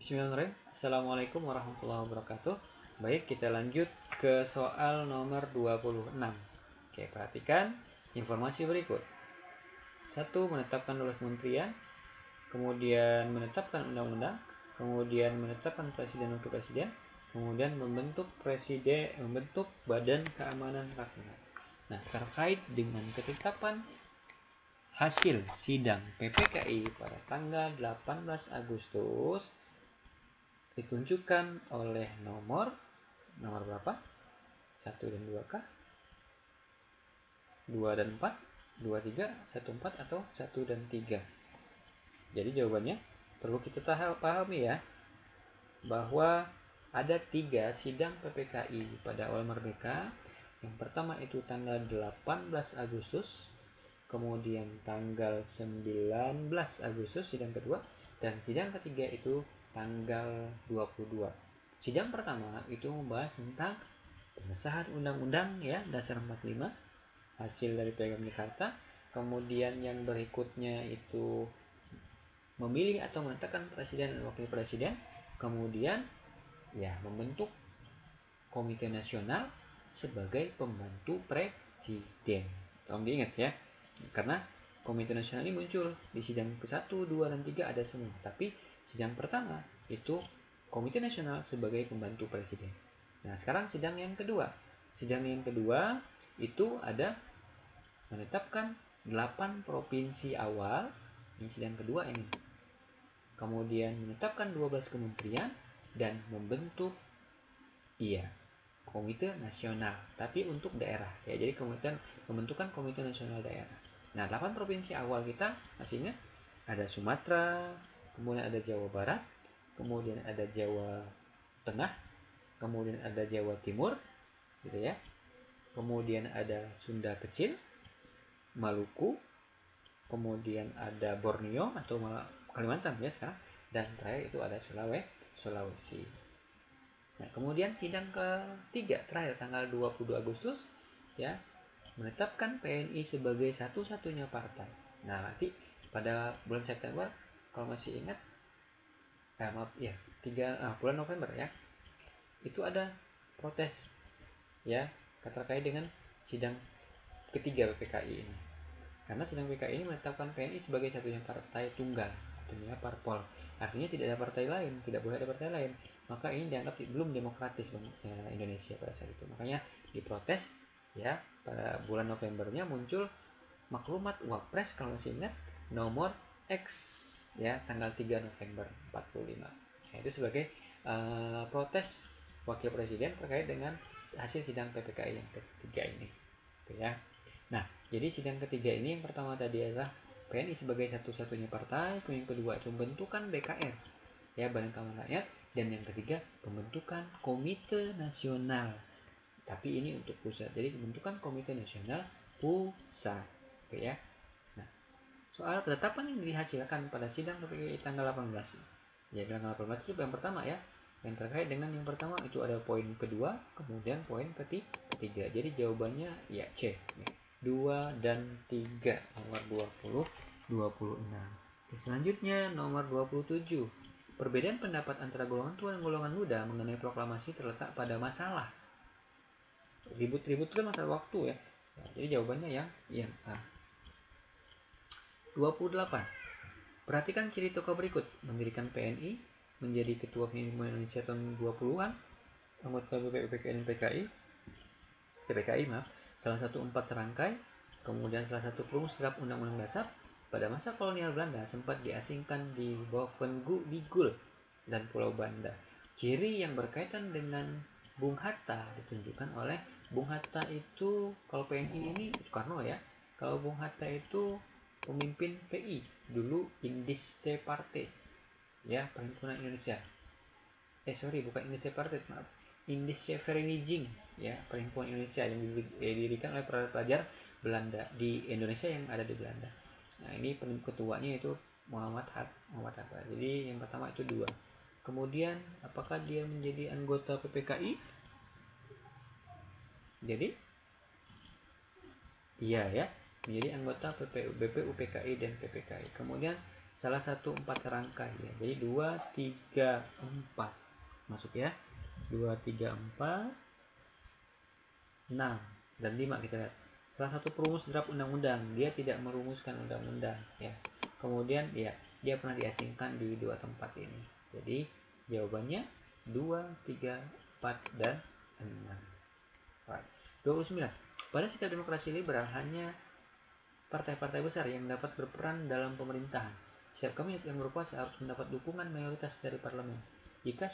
Bismillahirrahmanirrahim. Assalamualaikum warahmatullahi wabarakatuh. Baik, kita lanjut ke soal nomor 26. Oke, perhatikan informasi berikut. 1. Menetapkan luas kementerian, kemudian menetapkan undang-undang, kemudian menetapkan presiden wakil presiden, kemudian membentuk badan keamanan rakyat. Nah, terkait dengan ketetapan hasil sidang PPKI pada tanggal 18 Agustus ditunjukkan oleh nomor berapa? 1 dan 2 kah? 2 dan 4, 2, 3, 1, 4 atau 1 dan 3. Jadi jawabannya perlu kita pahami ya, bahwa ada 3 sidang PPKI pada awal merdeka. Yang pertama itu tanggal 18 Agustus, kemudian tanggal 19 Agustus sidang kedua, dan sidang ketiga itu tanggal 22. Sidang pertama itu membahas tentang pengesahan undang-undang ya, dasar 45 hasil dari Piagam Jakarta. Kemudian yang berikutnya itu memilih atau menetapkan presiden dan wakil presiden. Kemudian ya membentuk komite nasional sebagai pembantu presiden. Tolong diingat ya, karena komite nasional ini muncul di sidang ke-1, 2, dan 3 ada semua. Tapi sidang pertama itu komite nasional sebagai pembantu presiden. Nah, sekarang sidang yang kedua. Sidang yang kedua itu ada menetapkan 8 provinsi awal. Ini sidang kedua ini. Kemudian menetapkan 12 kementerian dan membentuk komite nasional, tapi untuk daerah ya. Jadi pembentukan komite nasional daerah. Nah, 8 provinsi awal kita masih ingat? Ada Sumatera, kemudian ada Jawa Barat, kemudian ada Jawa Tengah, kemudian ada Jawa Timur, gitu ya. Kemudian ada Sunda Kecil, Maluku, kemudian ada Borneo atau Kalimantan ya sekarang, dan terakhir itu ada Sulawesi. Nah, kemudian sidang ketiga terakhir tanggal 22 Agustus ya, menetapkan PNI sebagai satu-satunya partai. Nah, nanti pada bulan September kalau masih ingat, bulan November ya, itu ada protes ya terkait dengan sidang ketiga PPKI ini. Karena sidang PPKI ini menetapkan PNI sebagai satunya partai tunggal, artinya parpol. Artinya tidak ada partai lain, tidak boleh ada partai lain. Maka ini dianggap belum demokratis Indonesia pada saat itu. Makanya diprotes ya. Pada bulan Novembernya muncul maklumat Wapres kalau masih ingat, nomor X ya, tanggal 3 November 45. Nah, itu sebagai protes wakil presiden terkait dengan hasil sidang PPKI yang ketiga ini. Gitu ya. Nah, jadi sidang ketiga ini yang pertama tadi adalah PNI sebagai satu-satunya partai, yang kedua itu pembentukan BKR ya, Badan Keamanan Rakyat, dan yang ketiga pembentukan komite nasional. Tapi ini untuk pusat. Jadi pembentukan komite nasional pusat, oke ya. Nah, soal ketetapan yang dihasilkan pada sidang PPKI tanggal 18. Ya, tanggal 18 itu yang pertama ya. Yang terkait dengan yang pertama itu ada poin kedua, kemudian poin ketiga. Jadi jawabannya ya C. 2 dan 3, nomor 20, 26. Selanjutnya nomor 27. Perbedaan pendapat antara golongan tua dan golongan muda mengenai proklamasi terletak pada masalah. Ribut-ribut kan masalah waktu ya. Nah, jadi jawabannya yang A. 28. Perhatikan ciri tokoh berikut: mendirikan PNI, menjadi ketua pimpinan Indonesia tahun 20-an, anggota PPKI dan PPKI, salah satu 4 serangkai, kemudian salah satu perumus draft Undang-Undang Dasar. Pada masa kolonial Belanda sempat diasingkan di Bovendigul dan Pulau Banda. Ciri yang berkaitan dengan Bung Hatta ditunjukkan oleh Bung Hatta itu, kalau PNI ini Soekarno ya, kalau Bung Hatta itu pemimpin PI dulu, Indiste Partai ya, Perhimpunan Indonesia. Bukan Indiste Partai, maaf, Indische Vereniging ya, Perhimpunan Indonesia yang didirikan oleh pelajar Belanda di Indonesia yang ada di Belanda. Nah, ini ketuanya itu Muhammad Hatta. Jadi yang pertama itu 2. Kemudian apakah dia menjadi anggota PPKI? Jadi iya ya, menjadi anggota BPUPKI dan PPKI. Kemudian salah satu 4 rangkai ya. Jadi 2, 3, 4 masuk ya. 2, 3, 4, 6 dan 5 kita lihat. Salah satu perumus draft undang-undang, dia tidak merumuskan undang-undang ya. Kemudian ya, dia pernah diasingkan di 2 tempat ini. Jadi jawabannya 2, 3, 4 dan 6. 29. Pada sistem demokrasi liberal hanya partai-partai besar yang dapat berperan dalam pemerintahan. Setiap kabinet yang berkuasa harus mendapat dukungan mayoritas dari parlemen. Jika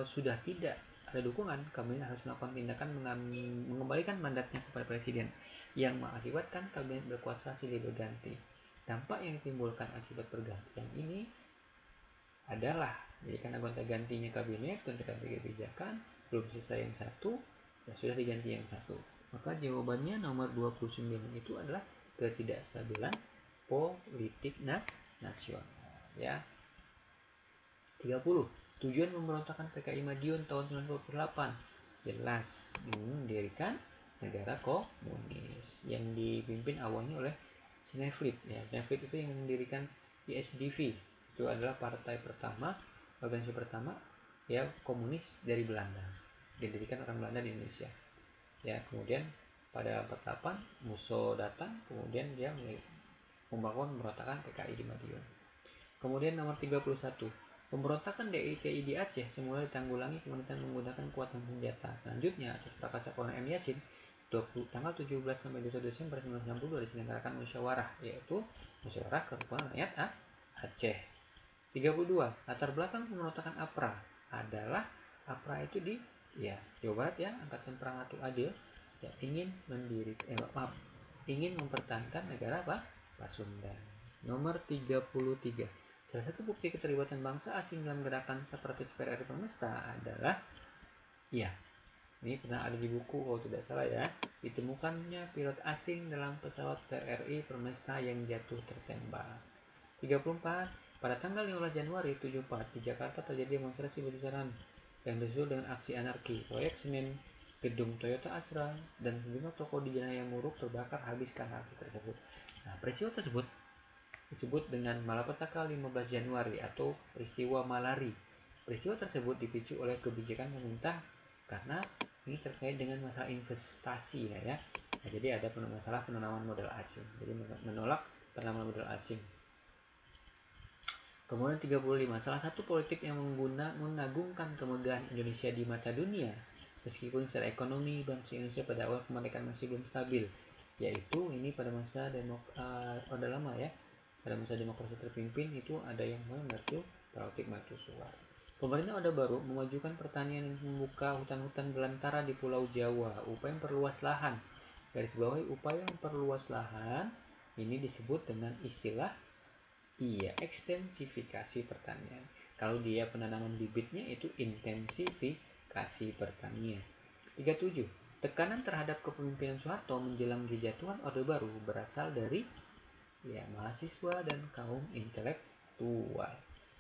sudah tidak ada dukungan, kabinet harus melakukan tindakan mengembalikan mandatnya kepada presiden, yang mengakibatkan kabinet berkuasa silih berganti. Dampak yang ditimbulkan akibat pergantian ini adalah jadi karena gonta-gantinya kabinet, gonta-ganti kebijakan, belum selesai yang satu, ya sudah diganti yang satu. Maka jawabannya nomor 29 itu adalah ketidakstabilan politik nasional ya. 30. Tujuan pemberontakan PKI Madiun tahun 1948 jelas mendirikan negara komunis yang dipimpin awalnya oleh Snevrit ya. Snevrit itu yang mendirikan ISDV, itu adalah partai pertama, organisasi pertama ya komunis dari Belanda, didirikan orang Belanda di Indonesia ya. Kemudian pada 48 Musso datang, kemudian dia membangun pemberontakan PKI di Madiun. Kemudian nomor 31, pemberontakan DITI di Aceh semula ditanggulangi pemerintahan menggunakan kekuatan senjata. Selanjutnya atas prakarsa Kolonel M. Yasin, tanggal 17 sampai 21 Desember 1962 diselenggarakan musyawarah, yaitu musyawarah kerukunan rakyat Aceh. 32. Latar belakang pemberontakan APRA adalah APRA itu di Jawa Barat ya, Angkatan Perang Ratu Adil ya, ingin mempertahankan negara Pasundan. Nomor 33. Salah satu bukti keterlibatan bangsa asing dalam gerakan separatis PRRI Permesta adalah ini pernah ada di buku kalau tidak salah ya, ditemukannya pilot asing dalam pesawat PRRI Permesta yang jatuh tertembak. 34. Pada tanggal 15 Januari 74 di Jakarta terjadi demonstrasi besar-besaran yang disusul dengan aksi anarki. Proyek Senin, gedung Toyota Astra, dan sejumlah toko di Jalan Muruk terbakar habis karena aksi tersebut. Nah, peristiwa tersebut disebut dengan Malapetaka 15 Januari atau peristiwa Malari. Peristiwa tersebut dipicu oleh kebijakan pemerintah karena ini terkait dengan masalah investasi ya. Nah, jadi ada masalah penanaman modal asing. Jadi menolak penanaman modal asing. Kemudian 35, salah satu politik yang mengagungkan kemegahan Indonesia di mata dunia, meskipun secara ekonomi bangsa Indonesia pada awal kemerdekaan masih belum stabil, yaitu ini pada masa Orde Lama ya, pada masa demokrasi terpimpin itu ada yang politik mercusuar. Pemerintah Orde Baru memajukan pertanian yang membuka hutan-hutan belantara di Pulau Jawa, upaya memperluas lahan. Garis bawahi upaya memperluas lahan ini disebut dengan istilah ekstensifikasi pertanian. Kalau dia penanaman bibitnya itu intensifikasi pertanian. 37. Tekanan terhadap kepemimpinan Soeharto menjelang kejatuhan Orde Baru berasal dari mahasiswa dan kaum intelektual.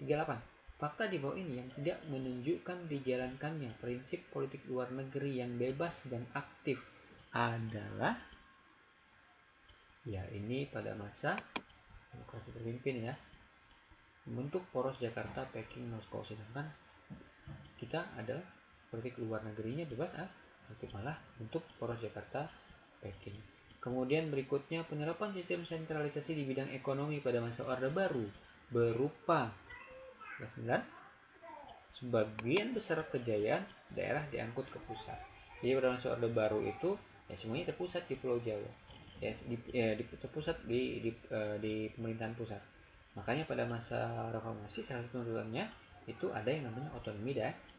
38. Fakta di bawah ini yang tidak menunjukkan dijalankannya prinsip politik luar negeri yang bebas dan aktif adalah ini pada masa demokrasi terpimpin ya, membentuk poros Jakarta, Peking, Moskow. Sedangkan kita adalah politik luar negerinya bebas aktif, malah untuk poros Jakarta, Peking. Kemudian berikutnya penerapan sistem sentralisasi di bidang ekonomi pada masa Orde Baru berupa 9. Sebagian besar kejayaan daerah diangkut ke pusat. Jadi pada masa Orde Baru itu semuanya terpusat di Pulau Jawa. Terpusat di pemerintahan pusat. Makanya pada masa reformasi salah satu tujuannya itu ada yang namanya otonomi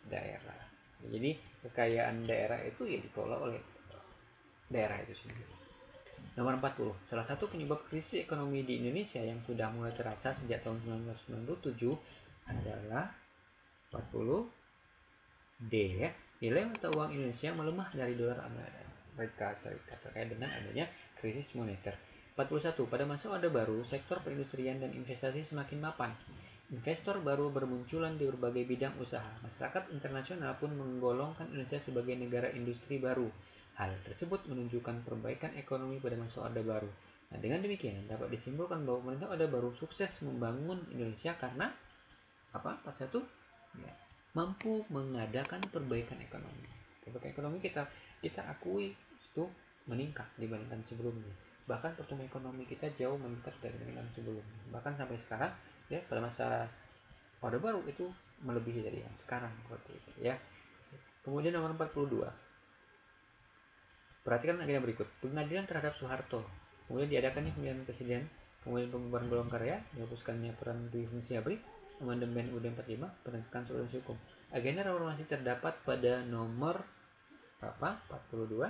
daerah. Jadi kekayaan daerah itu dikelola oleh daerah itu sendiri. Nomor 40. Salah satu penyebab krisis ekonomi di Indonesia yang sudah mulai terasa sejak tahun 1997 adalah 40 D ya. Nilai mata uang Indonesia melemah dari dolar Amerika Serikat terkait dengan adanya krisis moneter. 41. Pada masa Orde Baru, sektor perindustrian dan investasi semakin mapan. Investor baru bermunculan di berbagai bidang usaha. Masyarakat internasional pun menggolongkan Indonesia sebagai negara industri baru. Hal tersebut menunjukkan perbaikan ekonomi pada masa Orde Baru. Nah, dengan demikian dapat disimpulkan bahwa pemerintah Orde Baru sukses membangun Indonesia karena apa? 41 ya, mampu mengadakan perbaikan ekonomi. Perbaikan ekonomi kita akui itu meningkat dibandingkan sebelumnya. Bahkan pertumbuhan ekonomi kita jauh meningkat dibandingkan sebelumnya. Bahkan sampai sekarang ya pada masa Orde Baru itu melebihi dari yang sekarang seperti itu ya. Kemudian nomor 42. Perhatikan agenda berikut. Pengadilan terhadap Soeharto. Kemudian diadakannya pemilihan presiden, kemudian pembubaran golongan karya, dihapuskannya peran dui fungsi ABRI, amandemen UUD 45, penegakan subordinasi hukum. Agenda reformasi terdapat pada nomor berapa? 42.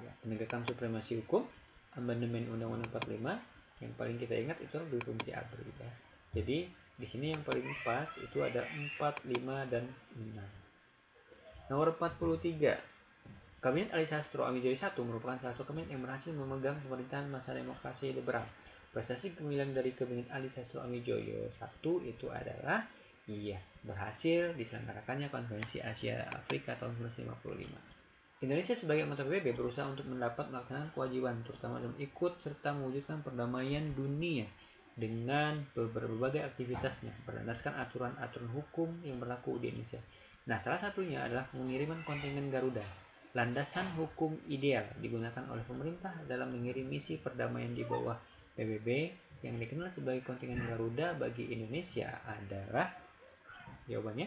Ya, penegakan supremasi hukum, amandemen Undang-Undang 45, yang paling kita ingat itu dui fungsi ABRI ya. Jadi di sini yang paling pas itu ada 4, 5 dan 6. Nomor 43. Kabinet Ali Sastro Amijoyo I merupakan salah satu kabinet yang berhasil memegang pemerintahan masa demokrasi liberal. Prestasi gemilang dari kabinet Ali Sastro Amijoyo I itu adalah berhasil diselenggarakannya Konferensi Asia Afrika tahun 1955. Indonesia sebagai anggota PBB berusaha untuk mendapat melaksanakan kewajiban terutama dalam ikut serta mewujudkan perdamaian dunia dengan berbagai aktivitasnya berdasarkan aturan-aturan hukum yang berlaku di Indonesia. Nah, salah satunya adalah pengiriman kontingen Garuda. Landasan hukum ideal digunakan oleh pemerintah dalam mengirim misi perdamaian di bawah PBB yang dikenal sebagai kontingen Garuda bagi Indonesia adalah jawabannya.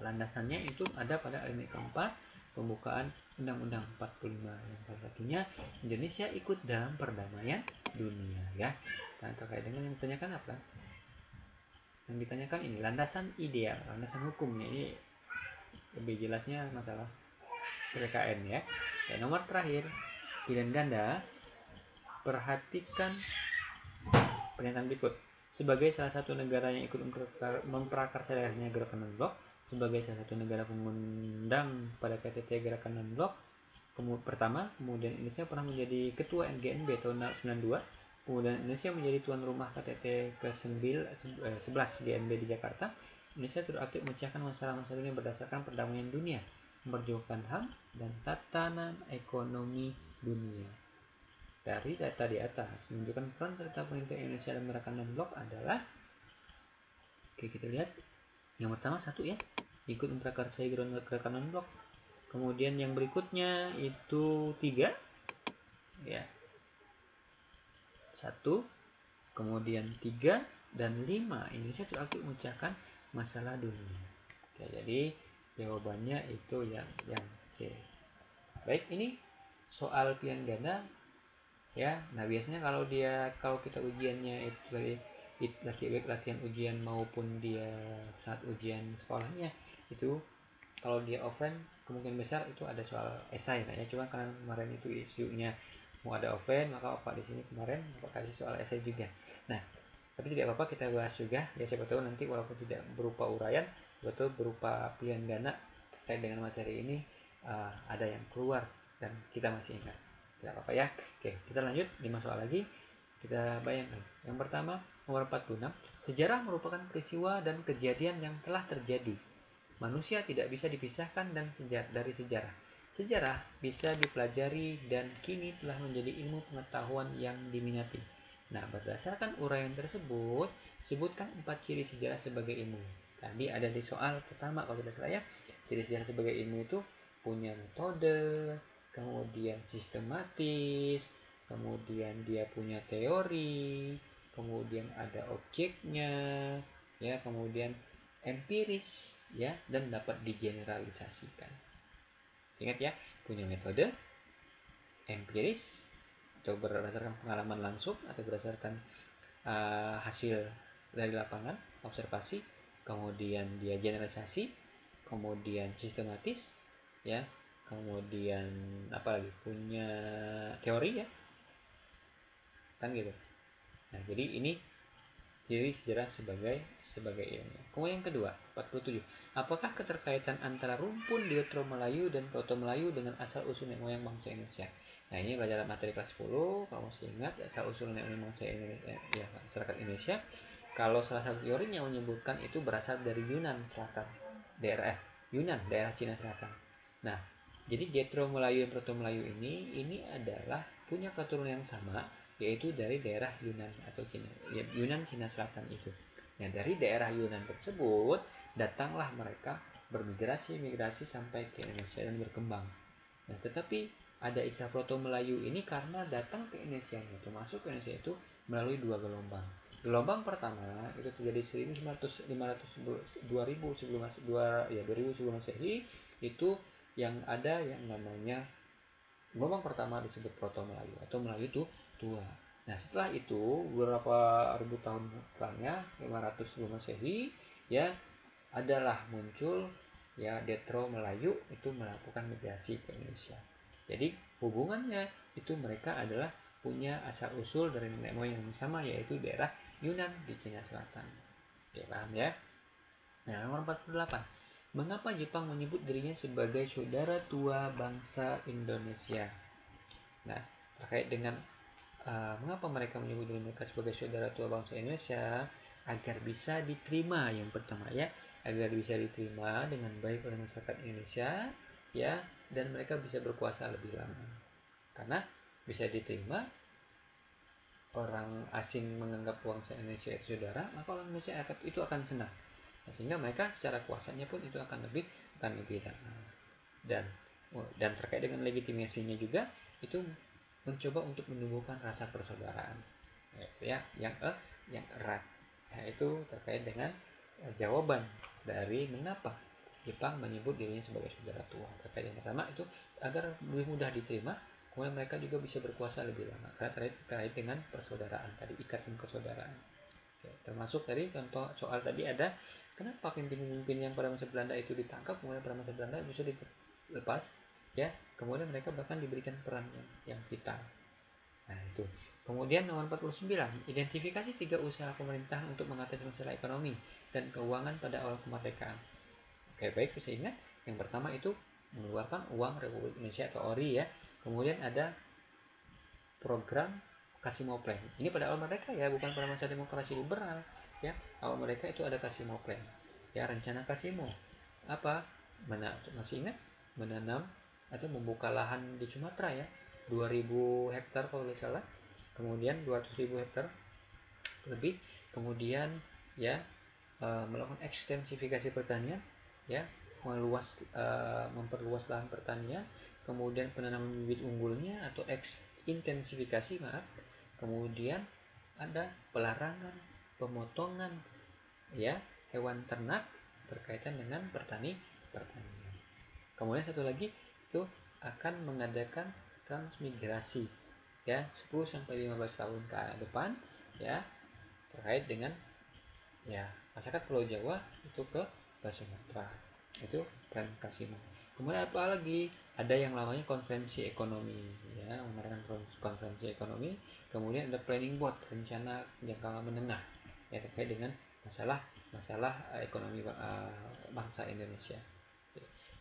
Landasannya itu ada pada alinea keempat pembukaan Undang-Undang 45 yang salah satunya Indonesia ikut dalam perdamaian dunia ya. Dan terkait dengan yang ditanyakan apa? Yang ditanyakan ini landasan ideal, landasan hukumnya ini lebih jelasnya masalah PKN ya. Nomor terakhir pilihan ganda. Perhatikan pernyataan berikut. Sebagai salah satu negara yang ikut memprakarsainya gerakan non-blok, sebagai salah satu negara pengundang pada KTT gerakan non-blok pertama, kemudian Indonesia pernah menjadi ketua NGNB tahun 92, kemudian Indonesia menjadi tuan rumah KTT ke-11 GNB di Jakarta. Indonesia turut aktif memecahkan masalah-masalah dunia berdasarkan perdamaian dunia, memperjuangkan HAM dan tatanan ekonomi dunia. Dari data di atas menunjukkan peran serta pemerintah Indonesia dalam gerakan non-blok adalah, oke kita lihat yang pertama satu ya, ikut memprakarsai gerakan non-blok. Kemudian yang berikutnya itu 3 ya, 1, kemudian 3 dan 5 Indonesia aktif memecahkan masalah dunia. Oke, jadi jawabannya itu yang C. Baik, ini soal pilihan ganda ya. Nah, biasanya kalau kita ujiannya itu baik latihan ujian maupun dia saat ujian sekolahnya itu, kalau dia offline kemungkinan besar itu ada soal esai ya. Cuma karena kemarin itu isunya mau ada offline, maka Bapak di sini kemarin Bapak kasih soal esai juga. Nah, tapi tidak apa-apa kita bahas juga ya, siapa tahu nanti walaupun tidak berupa uraian, betul berupa pilihan ganda terkait dengan materi ini ada yang keluar dan kita masih ingat. Tidak apa-apa ya. Oke, kita lanjut 5 soal lagi. Kita bayangkan. Yang pertama, nomor 46. Sejarah merupakan peristiwa dan kejadian yang telah terjadi. Manusia tidak bisa dipisahkan dari sejarah. Sejarah bisa dipelajari dan kini telah menjadi ilmu pengetahuan yang diminati. Nah, berdasarkan uraian tersebut, sebutkan 4 ciri sejarah sebagai ilmu. Tadi ada di soal pertama kalau tidak salah ya. Ciri sejarah sebagai ilmu itu punya metode, kemudian sistematis, kemudian dia punya teori, kemudian ada objeknya, ya, kemudian empiris, ya, dan dapat digeneralisasikan. Ingat ya, punya metode, empiris, atau berdasarkan pengalaman langsung atau berdasarkan hasil dari lapangan, observasi, kemudian dia generalisasi, kemudian sistematis, ya, kemudian apa lagi, punya teori ya, kan gitu. Nah, jadi ini jadi sejarah sebagai ilmu. Kemudian yang kedua, 47. Apakah keterkaitan antara rumpun Deutero Melayu dan Proto Melayu dengan asal usul nenek moyang bangsa Indonesia? Nah, ini pelajaran materi kelas 10, kamu masih ingat asal usul nenek moyang bangsa Indonesia, ya, masyarakat Indonesia. Kalau salah satu teorinya menyebutkan itu berasal dari Yunan Selatan, daerah Cina Selatan. Nah, Jadi Jetro Melayu dan Proto Melayu ini adalah punya keturunan yang sama, yaitu dari daerah Yunan atau Cina, ya, Yunan Cina Selatan itu. Nah, dari daerah Yunan tersebut datanglah mereka migrasi sampai ke Indonesia dan berkembang. Nah, tetapi ada istilah Proto Melayu ini karena datang ke Indonesia itu masuk ke Indonesia itu melalui dua gelombang. Gelombang pertama itu terjadi 2000 sebelum ya 2000 sebelum Masehi, itu yang ada yang namanya gelombang pertama disebut Proto Melayu atau Melayu itu tua. Nah, setelah itu beberapa ribu tahun belakangnya 500 sebelum Masehi ya adalah muncul ya Detro Melayu itu melakukan migrasi ke Indonesia. Jadi hubungannya itu mereka adalah punya asal usul dari nenek moyang yang sama, yaitu daerah Yunan di Cina Selatan. Oke, paham ya? Nah, nomor 48. Mengapa Jepang menyebut dirinya sebagai saudara tua bangsa Indonesia? Nah, terkait dengan mengapa mereka menyebut diri mereka sebagai saudara tua bangsa Indonesia, agar bisa diterima, yang pertama ya, agar bisa diterima dengan baik oleh masyarakat Indonesia ya, dan mereka bisa berkuasa lebih lama. Karena bisa diterima, orang asing menganggap bangsa Indonesia itu saudara, maka orang Indonesia itu akan senang. Nah, sehingga mereka secara kuasanya pun itu akan lebih lama. Dan terkait dengan legitimasinya juga itu mencoba untuk menumbuhkan rasa persaudaraan ya yang erat. Nah, itu terkait dengan jawaban dari mengapa Jepang menyebut dirinya sebagai saudara tua. Terkait yang pertama itu agar lebih mudah diterima, kemudian mereka juga bisa berkuasa lebih lama karena terkait dengan persaudaraan tadi, ikatan persaudaraan. Oke, termasuk tadi contoh soal tadi ada kenapa pemimpin-pemimpin yang pada masa Belanda itu ditangkap, kemudian pada masa Belanda bisa dilepas ya, kemudian mereka bahkan diberikan peran yang vital. Nah, itu. Kemudian nomor 49, identifikasi 3 usaha pemerintahan untuk mengatasi masalah ekonomi dan keuangan pada awal kemerdekaan. Oke, baik, bisa ingat. Yang pertama itu mengeluarkan uang Republik Indonesia atau ORI ya. Kemudian ada program Kasimo Plan. Ini pada awal mereka ya, bukan pada masa demokrasi liberal ya. Awal mereka itu ada Kasimo Plan. Ya, rencana Kasimo. Apa? Masih ingat? Menanam atau membuka lahan di Sumatera ya. 2000 hektar kalau tidak salah. Kemudian 200.000 hektar lebih. Kemudian ya melakukan ekstensifikasi pertanian ya, memperluas lahan pertanian, kemudian penanaman bibit unggulnya atau intensifikasi maaf, kemudian ada pelarangan pemotongan ya hewan ternak berkaitan dengan pertanian. Kemudian satu lagi itu akan mengadakan transmigrasi ya 10 sampai 15 tahun ke depan ya, terkait dengan ya masyarakat Pulau Jawa itu ke Sumatera. Itu plan Kasino. Kemudian apa lagi? Ada yang namanya konferensi ekonomi ya, mengadakan konferensi ekonomi. Kemudian ada planning board, rencana jangka menengah ya terkait dengan masalah ekonomi bangsa Indonesia.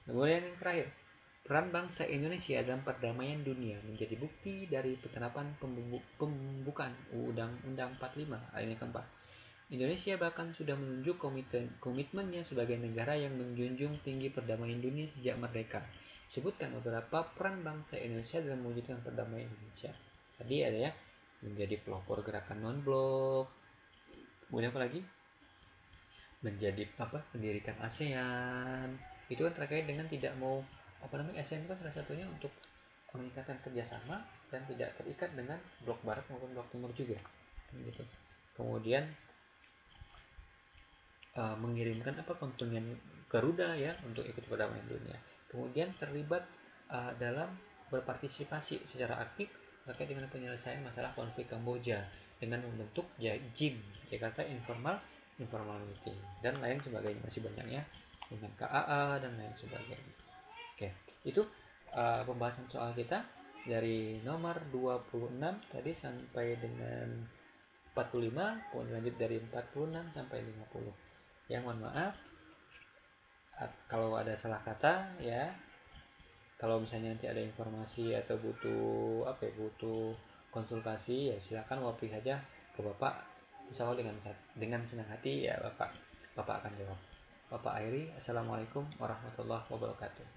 Kemudian yang terakhir, peran bangsa Indonesia dalam perdamaian dunia menjadi bukti dari penerapan pembukaan Undang-Undang 45 ayat keempat. Indonesia bahkan sudah menunjuk komitmennya sebagai negara yang menjunjung tinggi perdamaian dunia sejak merdeka. Sebutkan beberapa peran bangsa Indonesia dalam mewujudkan perdamaian Indonesia. Tadi ada ya, menjadi pelopor gerakan non-blok. Kemudian apa lagi? Menjadi mendirikan ASEAN. Itu kan terkait dengan tidak mau ASEAN itu kan salah satunya untuk meningkatkan kerjasama dan tidak terikat dengan blok barat maupun blok timur juga. Gitu. Kemudian mengirimkan kontingen Garuda ya untuk ikut perdamaian dunia. Kemudian terlibat dalam berpartisipasi secara aktif terkait dengan penyelesaian masalah konflik Kamboja dengan membentuk JIM, Jakarta Informal Meeting, dan lain sebagainya, masih banyak ya, dengan KAA dan lain sebagainya. Oke, itu pembahasan soal kita dari nomor 26 tadi sampai dengan 45, kemudian lanjut dari 46 sampai 50. Ya, mohon maaf kalau ada salah kata ya. Kalau misalnya nanti ada informasi atau butuh konsultasi ya silakan wapri saja ke Bapak. Insya Allah dengan senang hati ya Bapak akan jawab. Bapak akhiri, assalamualaikum warahmatullahi wabarakatuh.